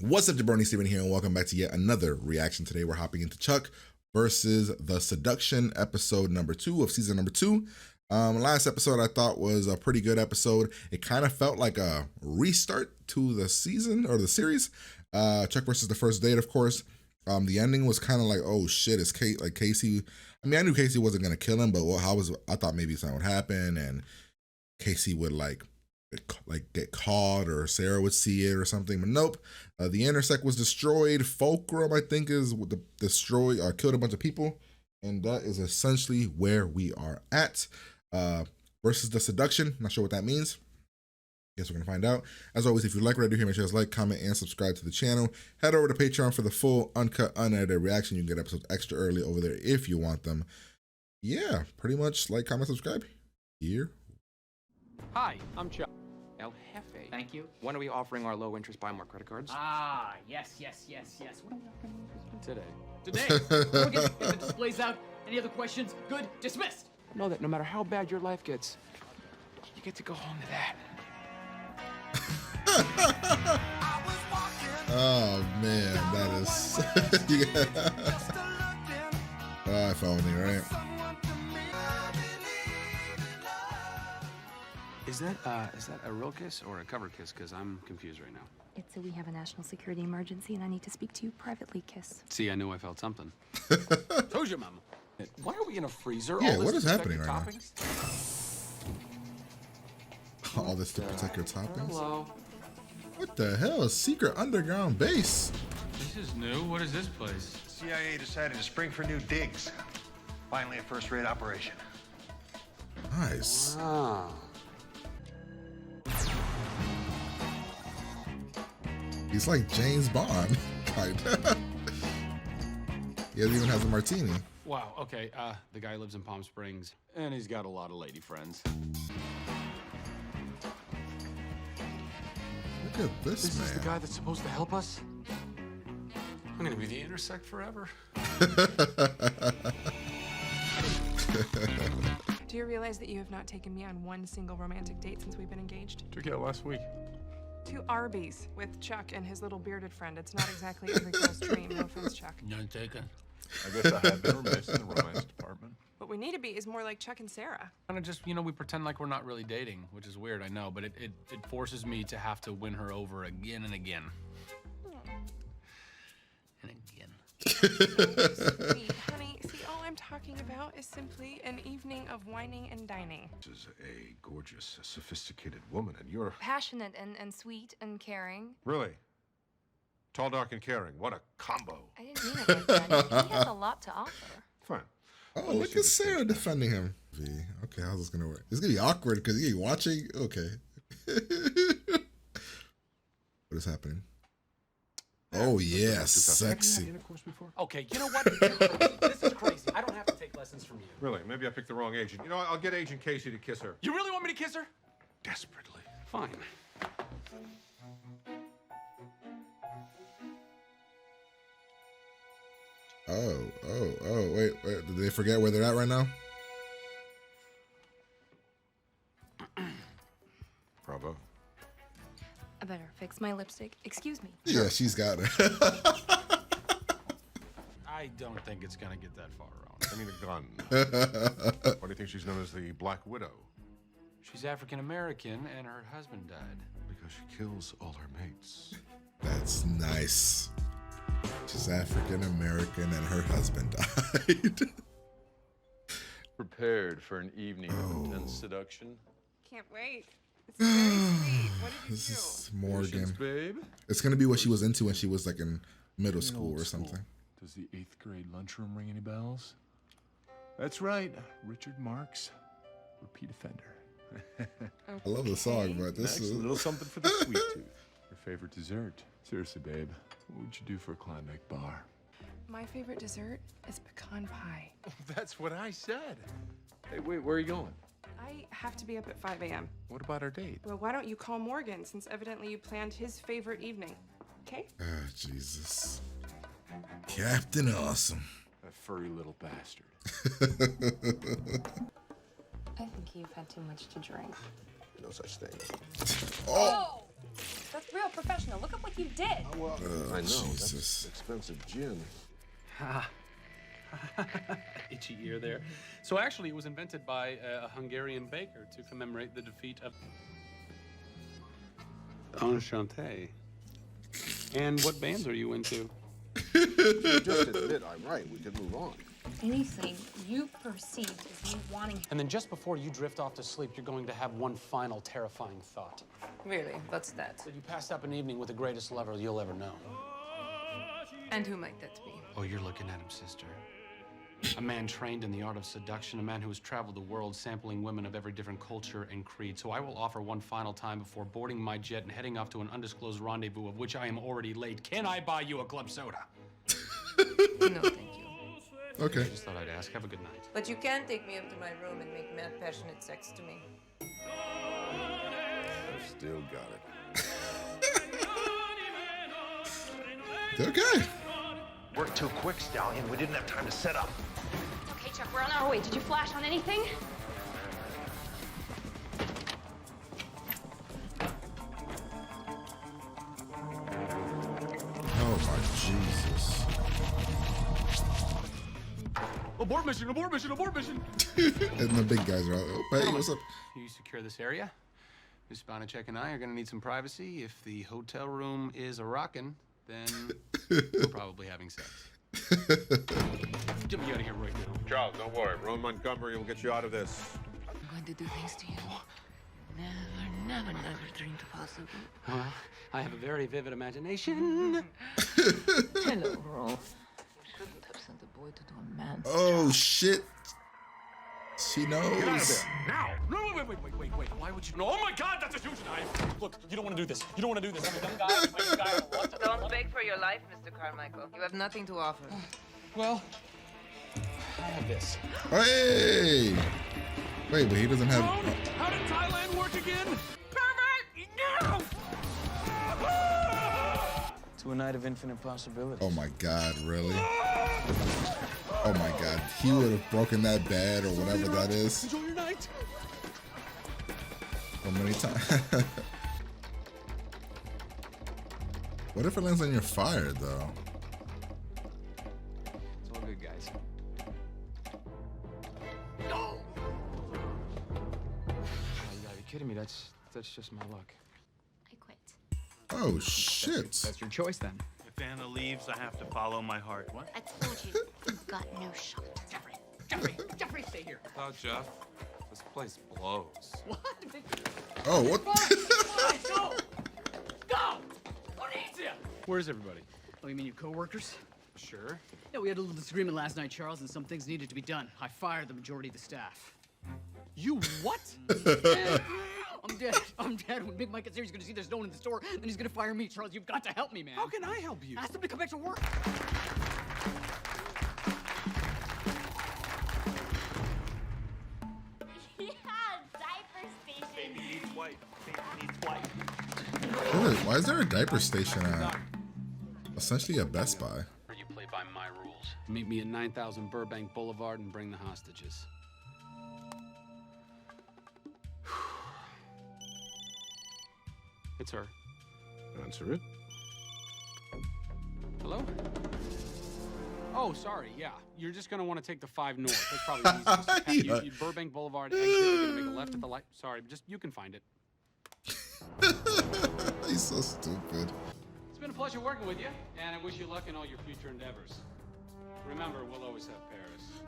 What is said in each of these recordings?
What's up, Jabroni Steven here, and welcome back to yet another reaction. Today we're hopping into Chuck versus the Seduction, episode number 2 of season number 2. Last episode I thought was a pretty good episode. It kind of felt like a restart to the season or the series. Chuck versus the first date, of course. The ending was kind of like, oh shit, it's Casey. I mean, I knew Casey wasn't gonna kill him, but I thought maybe something would happen and Casey would like get caught, or Sarah would see it or something, but nope. The intersect was destroyed. Fulcrum, I think, is the killed a bunch of people, and that is essentially where we are at. Versus the Seduction. Not sure what that means. Guess we're gonna find out. As always, if you like what I do here, make sure to like, comment, and subscribe to the channel. Head over to Patreon for the full, uncut, unedited reaction. You can get episodes extra early over there if you want them. Yeah, pretty much like, comment, subscribe. Here. Hi, I'm Chuck. El Jefe. Thank you. When are we offering our low interest buy more credit cards? Ah, yes. What are we offering Today. today? We'll get the displays out. Any other questions? Good. Dismissed. Know that no matter how bad your life gets, you get to go home to that. Oh man, that is yeah. Oh, if only, right? Is that a real kiss or a cover kiss? Because I'm confused right now. It's a we have a national security emergency and I need to speak to you privately kiss. See, I knew I felt something. Told you, Mama. Why are we in a freezer? Yeah, All what this is happening right toppings? now? All this to protect your toppings? Hello. What the hell? A secret underground base? This is new. What is this place? CIA decided to spring for new digs. Finally, a first-rate operation. Nice. Ah. He's like James Bond, kinda. He even has a martini. Wow. Okay. The guy lives in Palm Springs, And he's got a lot of lady friends. Look at this This man. is the guy that's supposed to help us? I'm gonna be the intersect forever. Do you realize that you have not taken me on one single romantic date since we've been engaged? Took you out last week. To Arby's with Chuck and his little bearded friend. It's not exactly every girl's dream. No offense, Chuck. None taken. I guess I have been remiss in the romance department. What we need to be is more like Chuck and Sarah. kind of just, we pretend like we're not really dating, which is weird, I know, but it forces me to have to win her over again and again. And again. Sweet, honey. See, all I'm talking about is simply an evening of whining and dining. This is a gorgeous, sophisticated woman, and you're Passionate and sweet and caring. really tall, dark, and caring. What a combo. I didn't mean it like that. He has a lot to offer. Fine. Oh, look at Sarah defending him. Okay, how's this gonna work? It's gonna be awkward because you ain't watching. Okay. What is happening? Oh yeah, sexy. Intercourse before? Okay, you know what? This is crazy. I don't have to take lessons from you. Really? Maybe I picked the wrong agent. You know, I'll get Agent Casey to kiss her. You really want me to kiss her? Desperately. Fine. Oh, wait. Did they forget where they're at right now? Bravo. I better fix my lipstick. Excuse me. Yeah, she's got it. I don't think it's gonna get that far around. I mean, a gun. Why do you think she's known as the Black Widow? She's African American and her husband died. Because she kills all her mates. That's nice. She's African American and her husband died. Prepared for an evening of intense seduction. Can't wait. It's very sweet. What did you This do? is Morgan. Babe. It's gonna be what she was into when she was like in middle school or something. Does the 8th grade lunchroom ring any bells? That's right. Richard Marx, repeat offender. I love the song, but this Next, is a little something for the sweet tooth. Your favorite dessert? Seriously, babe, what would you do for a Klondike bar? My favorite dessert is pecan pie. That's what I said. Hey, wait, where are you going? I have to be up at 5 a.m. What about our date? Well, why don't you call Morgan, since evidently you planned his favorite evening? Okay? ah, Jesus. Captain Awesome. That furry little bastard. I think you've had too much to drink. No such thing. Oh! That's real professional. Look at what you did. I know. Jesus. That's expensive gin. Itchy ear there. So actually, it was invented by a Hungarian baker to commemorate the defeat of Enchanté. And what bands are you into? Just admit I'm right. We can move on. Anything you perceived as me wanting. And then just before you drift off to sleep, you're going to have one final terrifying thought. Really? What's that? That you passed up an evening with the greatest lover you'll ever know. And who might that be? Oh, you're looking at him, sister. A man trained in the art of seduction, a man who has traveled the world sampling women of every different culture and creed. So I will offer one final time before boarding my jet and heading off to an undisclosed rendezvous of which I am already late. Can I buy you a club soda? No, thank you. Okay. I just thought I'd ask. Have a good night. But you can take me up to my room and make mad, passionate sex to me. I've still got it. Okay. Worked too quick, Stallion. We didn't have time to set up. Okay, Chuck, we're on our way. Did you flash on anything? Oh my Jesus. Abort mission, abort mission, abort mission! And the big guys are out. Oh, hey, what's up? You secure this area. Miss Bonacek and I are gonna need some privacy. If the hotel room is a rockin', then we're probably having sex. Get me out of here right now. Charles, don't worry. Ron Montgomery will get you out of this. I'm going to do things to you. Never dreamed possible. I have a very vivid imagination. Hello, Rolf. Shouldn't have sent a boy to do a man's Oh shit. She Get out of knows. there, now! No, wait. Why would you? No, oh my God, that's a huge knife. Look, you don't want to do this. You don't want to do this. I'm a young guy. I'm a young guy. I want to. Don't beg for your life, Mr. Carmichael. You have nothing to offer. Well, I have this. Hey. Wait, but he doesn't have. How did Thailand work again? To a night of infinite possibilities. Oh my God, really? Oh my God, he would have broken that bed or whatever that is Enjoy your night. so many times. What if it lands on your fire though? It's all good, guys. Oh, you gotta be kidding me. That's just my luck. I quit. Oh shit! That's your choice then. If Anna leaves, I have to follow my heart. What? I told you, you've got no shot. Jeffrey, stay here. Oh, Jeff, this place blows. What? Oh what? Go! Go! Who needs you? Where's everybody? Oh, you mean your coworkers? Sure. Yeah, we had a little disagreement last night, Charles, and some things needed to be done. I fired the majority of the staff. You what? I'm dead. When Big Mike gets here, he's gonna see there's no one in the store, then he's gonna fire me. Charles, you've got to help me, man. How can I help you? Ask him to come back to work. Yeah, diaper station. Baby needs white. Baby needs white. Why is there a diaper station at essentially a Best Buy? You play by my rules. Meet me at 9000 Burbank Boulevard and bring the hostages. It's her. Answer it. Hello? Oh, sorry. Yeah, you're just gonna want to take the 5 north. That's probably the easiest. Yeah. You Burbank Boulevard exit. You're gonna make a left at the light. Sorry, but just you can find it. He's so stupid. It's been a pleasure working with you, and I wish you luck in all your future endeavors. Remember, we'll always have Paris.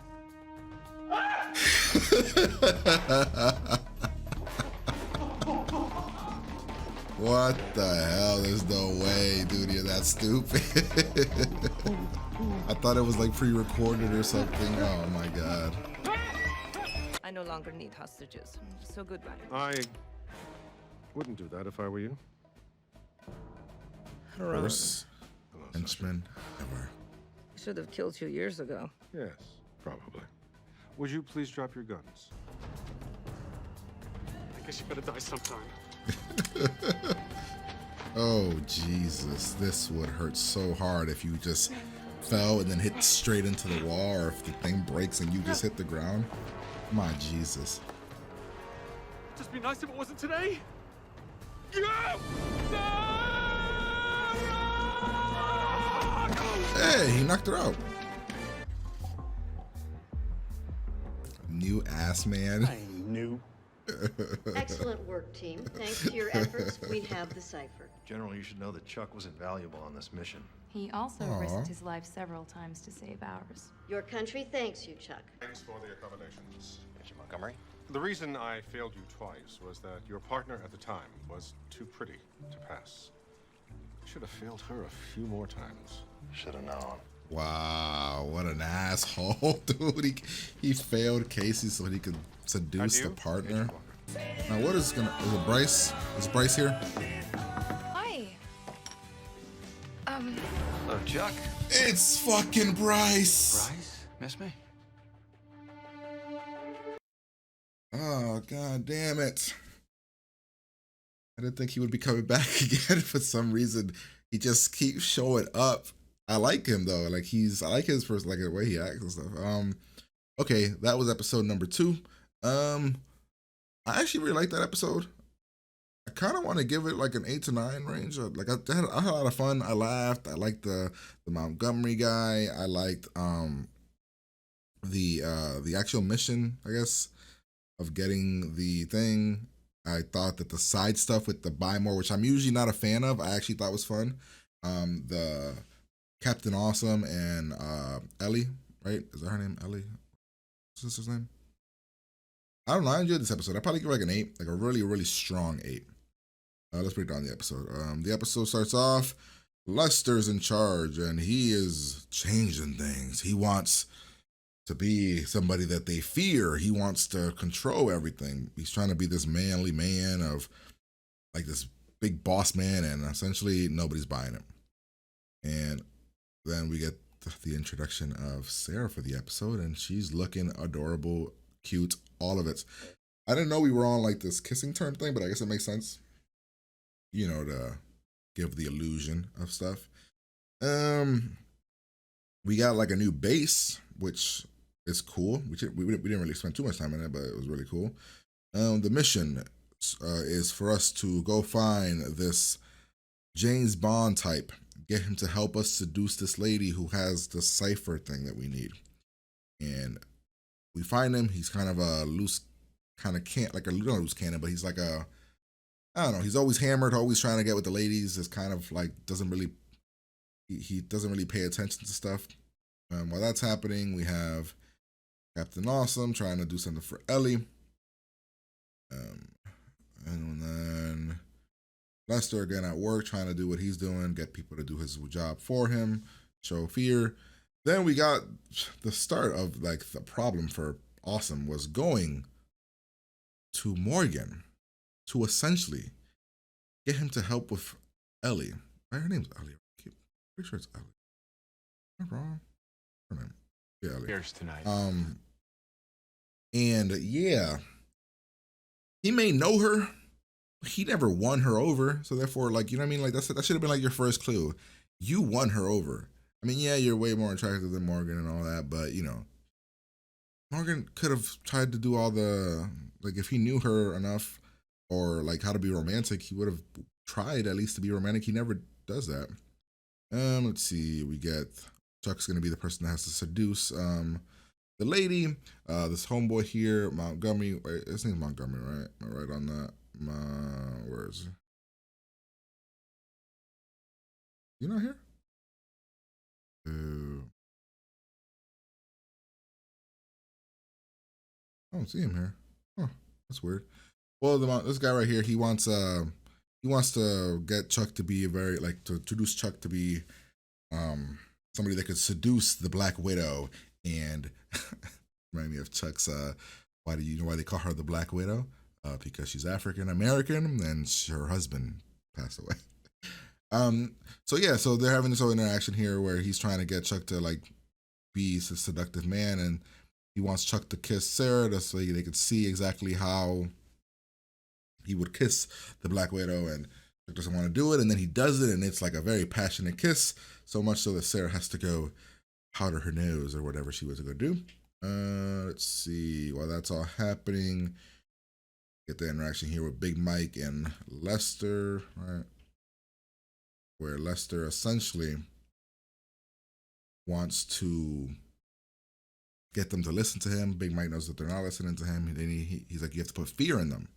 What the hell? There's no way, dude. You're that stupid. I thought it was like pre-recorded or something. Oh my God. I no longer need hostages. So goodbye. I wouldn't do that if I were you. Worst henchman ever. Should have killed you years ago. Yes, probably. Would you please drop your guns? I guess you gotta die sometime. Oh Jesus, this would hurt so hard if you just fell and then hit straight into the wall, or if the thing breaks and you just hit the ground. My Jesus. Just be nice if it wasn't today. Yeah! Hey, he knocked her out. New ass man. New. Excellent work, team. Thanks to your efforts, we have the cipher. General, you should know that Chuck was invaluable on this mission. He also Aw. risked his life several times to save ours. Your country thanks you, Chuck. Thanks for the accommodations. Mr. Montgomery? The reason I failed you twice was that your partner at the time was too pretty to pass. I should have failed her a few more times. Should have known. Wow, what an asshole, dude. He failed Casey so he could seduce the partner. Now, what is gonna, is it Bryce? Is Bryce here? Hi. Hello, Chuck. It's fucking Bryce. Bryce? Miss me? Oh, god damn it. I didn't think he would be coming back again for some reason. He just keeps showing up. I like him though. Like I like his first, like the way he acts and stuff. Okay, that was episode number 2. I actually really like that episode. I kind of want to give it like an 8 to 9 range. Like I had a lot of fun. I laughed. I liked the Montgomery guy. I liked the actual mission, I guess, of getting the thing. I thought that the side stuff with the buy more, which I'm usually not a fan of, I actually thought was fun. The Captain Awesome and Ellie, right? Is that her name? Ellie? What's his name? I don't know. I enjoyed this episode. I probably give it like an 8, like a really, really strong 8. Let's break down the episode. The episode starts off, Lester's in charge and he is changing things. He wants to be somebody that they fear. He wants to control everything. He's trying to be this manly man of like this big boss man, and essentially nobody's buying it. And then we get the introduction of Sarah for the episode, and she's looking adorable, cute, all of it. I didn't know we were on like this kissing term thing, but I guess it makes sense, you know, to give the illusion of stuff. We got like a new base, which is cool. We didn't really spend too much time in it, but it was really cool. The mission is for us to go find this James Bond type, get him to help us seduce this lady who has the cipher thing that we need. And we find him. He's kind of a loose, kind of can't like a not loose cannon, but he's like a, I don't know. He's always hammered, always trying to get with the ladies. It's kind of like he doesn't really pay attention to stuff. While that's happening, we have Captain Awesome trying to do something for Ellie. And then Lester again at work trying to do what he's doing, get people to do his job for him, show fear. Then we got the start of like the problem for Awesome was going to Morgan to essentially get him to help with Ellie. Right? Her name's Ellie. I'm pretty sure it's Ellie. Am I wrong? Her name. Yeah, Ellie. Here's tonight. And yeah, he may know her, but he never won her over. So therefore, like, you know what I mean? Like that should have been like your first clue. You won her over. I mean, yeah, you're way more attractive than Morgan and all that, but you know, Morgan could have tried to do all the, like, if he knew her enough or like how to be romantic, he would have tried at least to be romantic. He never does that. Let's see. We get Chuck's gonna be the person that has to seduce the lady. This homeboy here, Montgomery. Wait, his name's Montgomery, right? Am I right on that? Where is he? You not here? I don't see him here. Huh, that's weird. Well, this guy right here, he wants to get Chuck to be to introduce Chuck to be somebody that could seduce the Black Widow. And remind me of Chuck's why do you know why they call her the Black Widow? Because she's African American and her husband passed away. So yeah, so they're having this whole interaction here where he's trying to get Chuck to like be a seductive man, and he wants Chuck to kiss Sarah so they could see exactly how he would kiss the Black Widow, and Chuck doesn't want to do it, and then he does it, and it's like a very passionate kiss, so much so that Sarah has to go powder her nose or whatever she was going to do. Let's see, while that's all happening, get the interaction here with Big Mike and Lester, right? Where Lester essentially wants to get them to listen to him. Big Mike knows that they're not listening to him. And then he's like, you have to put fear in them.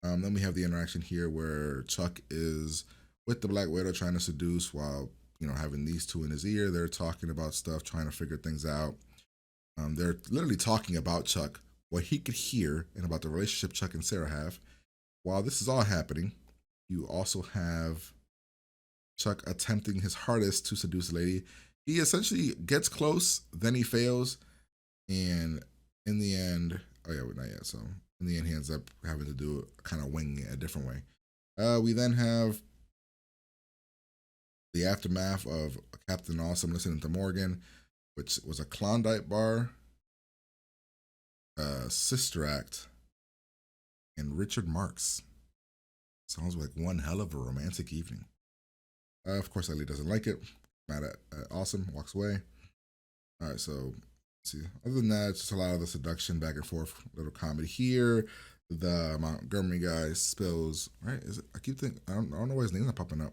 Then we have the interaction here where Chuck is with the Black Widow trying to seduce while, having these two in his ear. They're talking about stuff, trying to figure things out. They're literally talking about Chuck, what he could hear, and about the relationship Chuck and Sarah have. While this is all happening, you also have Chuck attempting his hardest to seduce the lady. He essentially gets close, then he fails, and in the end, not yet. So in the end, he ends up having to do it, kind of winging it a different way. We then have the aftermath of Captain Awesome listening to Morgan, which was a Klondike bar, Sister Act, and Richard Marx. Sounds like one hell of a romantic evening. Of course, Ellie doesn't like it. Mad at Awesome, walks away. All right, so let's see. Other than that, it's just a lot of the seduction back and forth, little comedy here. The Montgomery guy spills, right? I keep thinking, I don't know why his name's not popping up.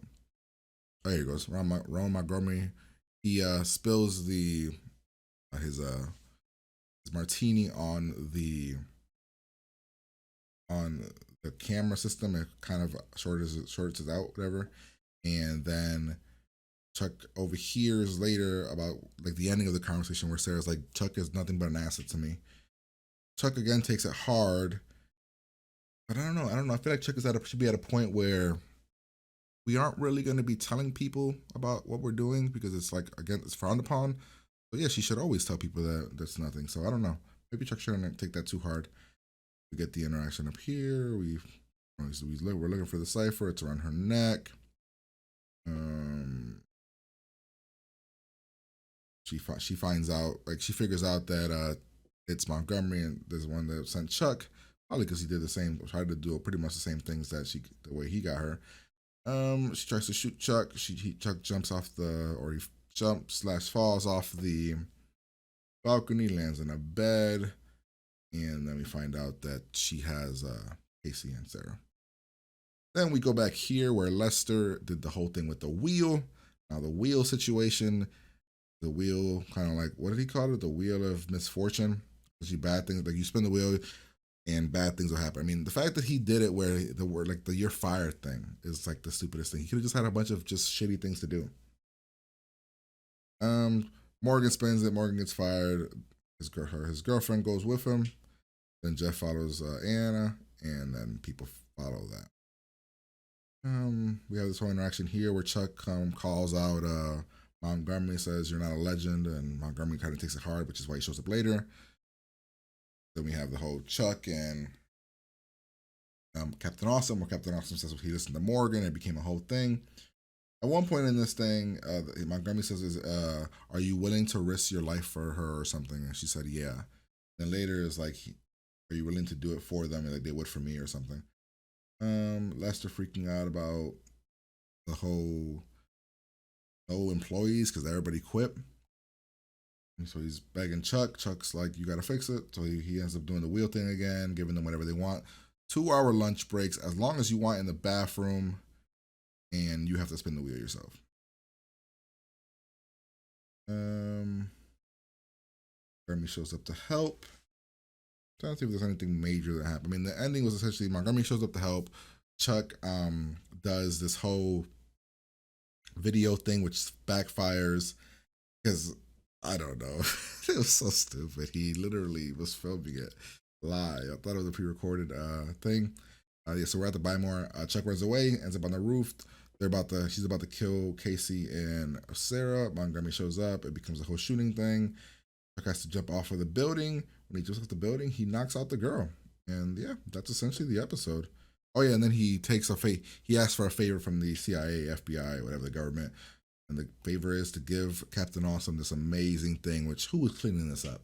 Oh, here he goes. Ron Montgomery. He spills his martini on the camera system. It kind of shorts it out, whatever. And then Chuck overhears later about like the ending of the conversation where Sarah's like, Chuck is nothing but an asset to me. Chuck again takes it hard, but I don't know. I feel like Chuck should be at a point where we aren't really going to be telling people about what we're doing because it's like, again, it's frowned upon. But yeah, she should always tell people that that's nothing. So I don't know. Maybe Chuck shouldn't take that too hard. We get the interaction up here. We're looking for the cipher. It's around her neck. She finds out, like she figures out that it's Montgomery and there's one that sent Chuck, probably because he tried to do pretty much the same things that the way he got her. She tries to shoot Chuck. Chuck jumps off he jumps/falls off the balcony, lands in a bed, and then we find out that she has Casey and Sarah. Then we go back here where Lester did the whole thing with the wheel. Now the wheel situation, the wheel kind of like, what did he call it? The wheel of misfortune. Bad things, like you spin the wheel and bad things will happen. I mean, the fact that he did it where the word like the "you're fired" thing is like the stupidest thing. He could have just had a bunch of just shitty things to do. Morgan spins it. Morgan gets fired. His girlfriend goes with him. Then Jeff follows Anna, and then people follow that. We have this whole interaction here where Chuck calls out Montgomery, says you're not a legend, and Montgomery kind of takes it hard, which is why he shows up later. Then we have the whole Chuck and Captain Awesome, where Captain Awesome says he listened to Morgan. It became a whole thing. At one point in this thing, Montgomery says, are you willing to risk your life for her or something? And she said, yeah. Then later is like, are you willing to do it for them like they would for me or something? Lester freaking out about the whole no employees because everybody quit. And so he's begging Chuck. Chuck's like, you got to fix it. So he ends up doing the wheel thing again, giving them whatever they want. 2-hour lunch breaks, as long as you want in the bathroom, and you have to spin the wheel yourself. Jeremy shows up to help. Trying to see if there's anything major that happened. I mean, the ending was essentially Montgomery shows up to help. Chuck does this whole video thing, which backfires because I don't know. It was so stupid. He literally was filming it live. I thought it was a pre-recorded thing. So we're at the Buy More. Chuck runs away, ends up on the roof. She's about to kill Casey and Sarah. Montgomery shows up. It becomes a whole shooting thing. Chuck has to jump off of the building. When he jumps off the building, he knocks out the girl. And yeah, that's essentially the episode. Oh yeah, and then he takes he asks for a favor from the CIA, FBI, whatever, the government. And the favor is to give Captain Awesome this amazing thing, which who is cleaning this up?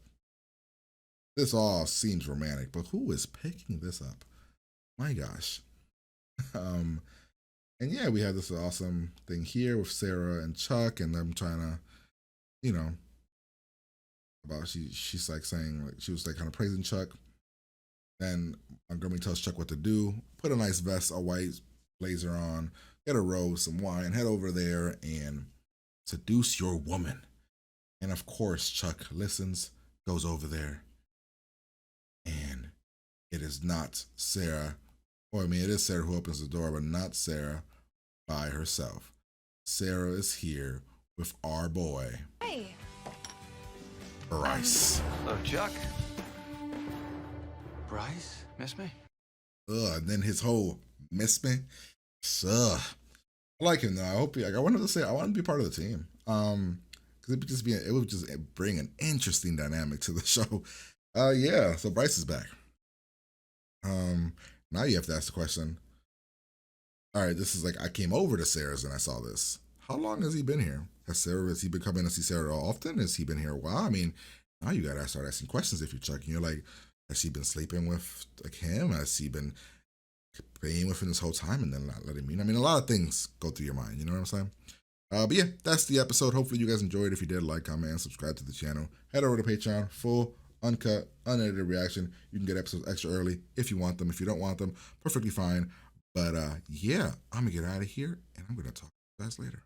This all seems romantic, but who is picking this up? My gosh. And yeah, we have this awesome thing here with Sarah and Chuck, and them trying to, about she's like saying, like, she was like kind of praising Chuck. Then Montgomery tells Chuck what to do. Put a nice vest, a white blazer on, get a rose, some wine, head over there and seduce your woman. And of course, Chuck listens, goes over there, and it is not Sarah, or I mean, it is Sarah who opens the door, but not Sarah by herself. Sarah is here with our boy. Hey. Bryce. Hello, Chuck. Bryce, miss me? And then his whole miss me. I like him though. I hope I wanted to say I want to be part of the team. Because it would just bring an interesting dynamic to the show. Yeah. So Bryce is back. Now you have to ask the question. All right, this is like I came over to Sarah's and I saw this. How long has he been here? Has he been coming to see Sarah often? Has he been here a while? I mean, now you gotta start asking questions if you're Chuck. And you're like, has he been sleeping with like him? Has he been playing with him this whole time and then not letting me? I mean, a lot of things go through your mind. You know what I'm saying? But yeah, that's the episode. Hopefully you guys enjoyed. If you did, like, comment, and subscribe to the channel. Head over to Patreon. Full, uncut, unedited reaction. You can get episodes extra early if you want them. If you don't want them, perfectly fine. But yeah, I'm gonna get out of here and I'm gonna talk to you guys later.